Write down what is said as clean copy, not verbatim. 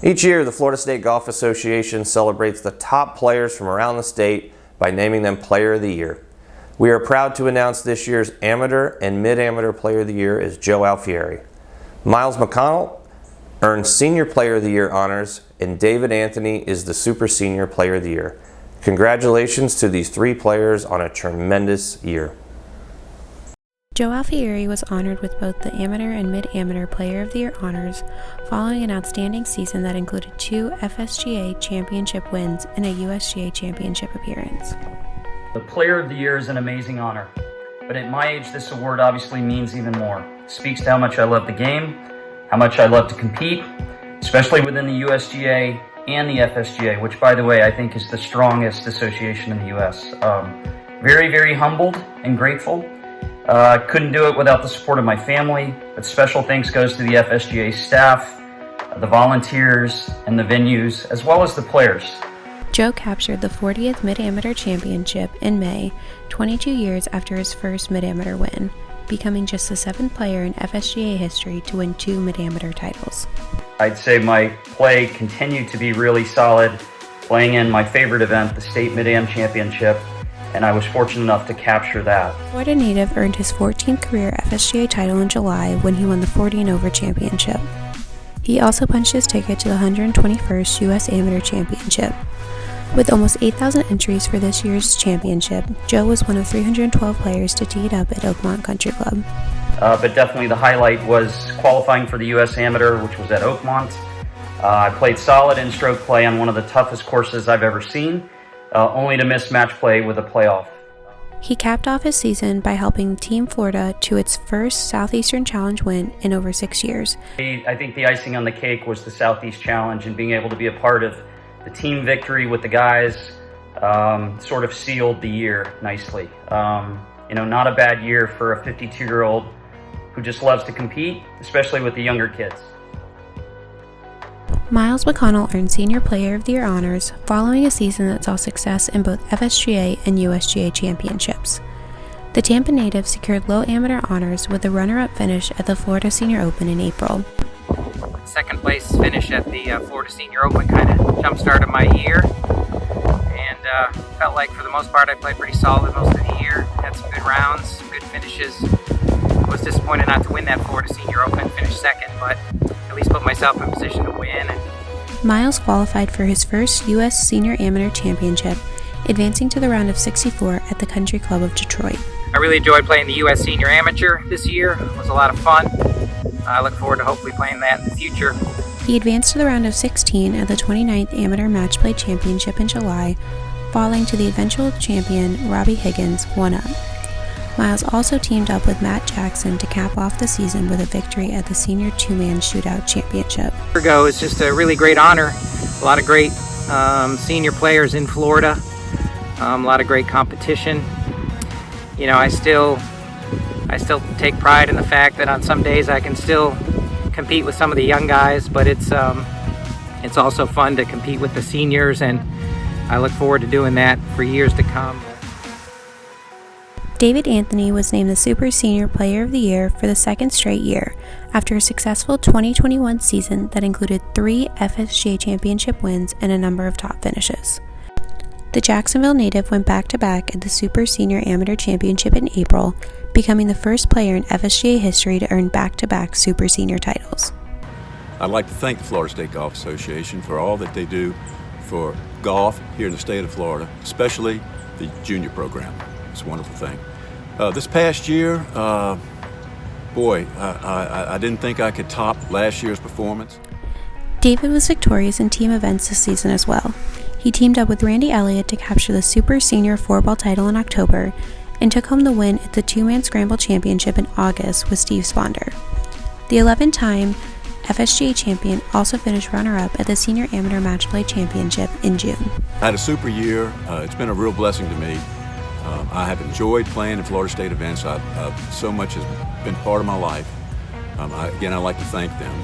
Each year, the Florida State Golf Association celebrates the top players from around the state by naming them Player of the Year. We are proud to announce this year's Amateur and Mid-Amateur Player of the Year is Joe Alfieri. Miles McConnell earned Senior Player of the Year honors, and David Anthony is the Super Senior Player of the Year. Congratulations to these three players on a tremendous year. Joe Alfieri was honored with both the Amateur and Mid-Amateur Player of the Year honors following an outstanding season that included 2 FSGA championship wins and a USGA championship appearance. The Player of the Year is an amazing honor, but at my age this award obviously means even more. It speaks to how much I love the game, how much I love to compete, especially within the USGA and the FSGA, which by the way I think is the strongest association in the US. Very, very humbled and grateful. Couldn't do it without the support of my family, but special thanks goes to the FSGA staff, the volunteers, and the venues, as well as the players. Joe captured the 40th Mid-Amateur Championship in May, 22 years after his first Mid-Amateur win, becoming just the 7th player in FSGA history to win 2 Mid-Amateur titles. I'd say my play continued to be really solid, playing in my favorite event, the State Mid-Am Championship, and I was fortunate enough to capture that. Florida native earned his 14th career FSGA title in July when he won the 40 and over championship. He also punched his ticket to the 121st U.S. Amateur Championship. With almost 8,000 entries for this year's championship, Joe was one of 312 players to tee it up at Oakmont Country Club. But definitely the highlight was qualifying for the U.S. Amateur, which was at Oakmont. I played solid in stroke play on one of the toughest courses I've ever seen, only to miss match play with a playoff. He capped off his season by helping Team Florida to its first Southeastern Challenge win in over 6 years. I think the icing on the cake was the Southeast Challenge, and being able to be a part of the team victory with the guys sort of sealed the year nicely. Not a bad year for a 52-year-old who just loves to compete, especially with the younger kids. Miles McConnell earned Senior Player of the Year honors following a season that saw success in both FSGA and USGA championships. The Tampa native secured low amateur honors with a runner-up finish at the Florida Senior Open in April. Second place finish at the Florida Senior Open kind of jump-started my year, and felt like for the most part I played pretty solid most of the year. Had some good rounds, some good finishes. Was disappointed not to win that Florida Senior Open, finished second, but at least put myself in position to win. Miles qualified for his first U.S. Senior Amateur Championship, advancing to the round of 64 at the Country Club of Detroit. I really enjoyed playing the U.S. Senior Amateur this year. It was a lot of fun. I look forward to hopefully playing that in the future. He advanced to the round of 16 at the 29th Amateur Match Play Championship in July, falling to the eventual champion Robbie Higgins 1-up. Miles also teamed up with Matt Jackson to cap off the season with a victory at the Senior Two-Man Shootout Championship. It's just a really great honor. A lot of great senior players in Florida. A lot of great competition. I still take pride in the fact that on some days I can still compete with some of the young guys, but it's also fun to compete with the seniors, and I look forward to doing that for years to come. David Anthony was named the Super Senior Player of the Year for the second straight year after a successful 2021 season that included 3 FSGA championship wins and a number of top finishes. The Jacksonville native went back-to-back at the Super Senior Amateur Championship in April, becoming the first player in FSGA history to earn back-to-back Super Senior titles. I'd like to thank the Florida State Golf Association for all that they do for golf here in the state of Florida, especially the junior program. It's a wonderful thing. This past year, I didn't think I could top last year's performance. David was victorious in team events this season as well. He teamed up with Randy Elliott to capture the Super Senior 4-ball title in October and took home the win at the Two-Man Scramble Championship in August with Steve Sponder. The 11-time FSGA champion also finished runner-up at the Senior Amateur Match Play Championship in June. I had a super year. It's been a real blessing to me. I have enjoyed playing in Florida State events. So much has been part of my life. I'd like to thank them.